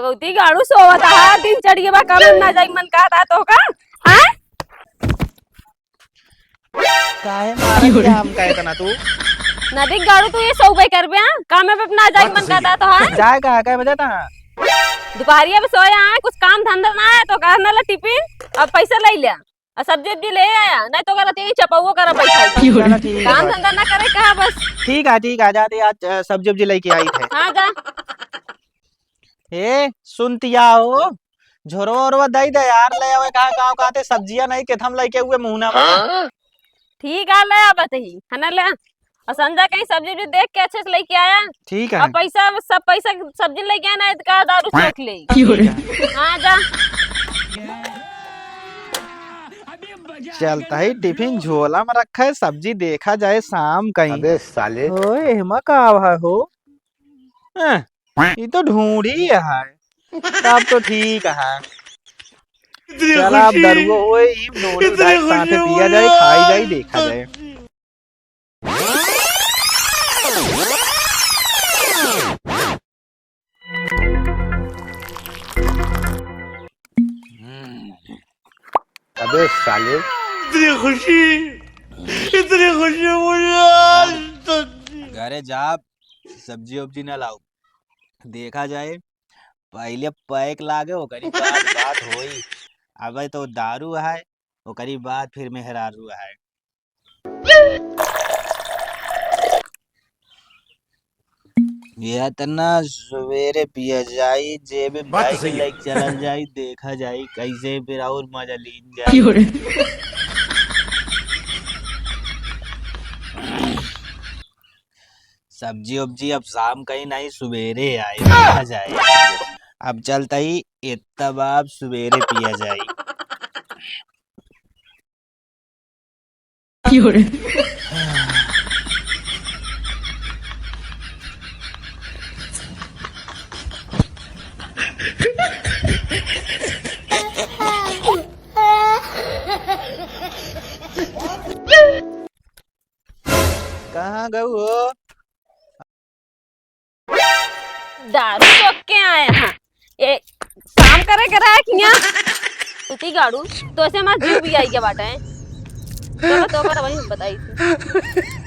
भगवती गाड़ू सोवत हा दिन चढ़ के बा काम ना जाई मन कहता तो का हैं काहे मारे क्या हम कहे तना तू नदी गाड़ू तू ये सौ भाई कर बे काम पे ना जाई मन कहता तो है जाए कहा कहे बजे ता दोपहरिया में सोया है कुछ काम धंधा ना है तो कहना ला टिफिन अब पैसा ले लिया और सब्जी वब्जी ले आया नहीं तो करते ही चपाओ करा पैसा चलो ठीक काम है धंधा ना करे कहा बस ठीक है जाते आज सब्जी वब्जी लेके आई थे हाँ जा ए सुनतिया हो झोरो और दई दे यार ले आवे कहा गांव कहते सब्जियां नहीं के थम लेके हुए मुहना में ठीक है ले अब ही है ना ले और संजय कहीं सब्जी भी देख के अच्छे से लेके आया ठीक है और पैसा सब पैसा सब्जी लेके आना है तो का दारू चख ले हाँ जा चलता ही टिफिन झोला में रखा है सब्जी देखा जाए शाम कहीं अबे साले ओए हिमा का हो ये तो ढूंढी है तब तो ठीक है चल आप दरुओ होए ही दोनों एक साथ पिया जाए खाई जाए देखा जाए अबे साले इतनी खुशी मुझे आज तक। घरे जा सब्जी वब्जी न लाओ देखा जाए पहले पैक लागे ओकरी बाद बात होई अब तो दारू है ओकरी बाद फिर मेहरारू है ये तना सवेरे पिया जाई जेब में बाइक लेके चलल जाई देखा जाई कैसे फिर और मजा लीन जाई सब्जी वब्जी अब शाम कहीं नहीं सवेरे आए देखा जाए अब चलता ही इतना बाप सवेरे पिया जाए कहाँ गए हो दारू चौक के आए हैं ये काम करे करा है किया उती गाड़ू तो ऐसे हमारा जीव भी आई के बाटा है तो पर वही बताई थी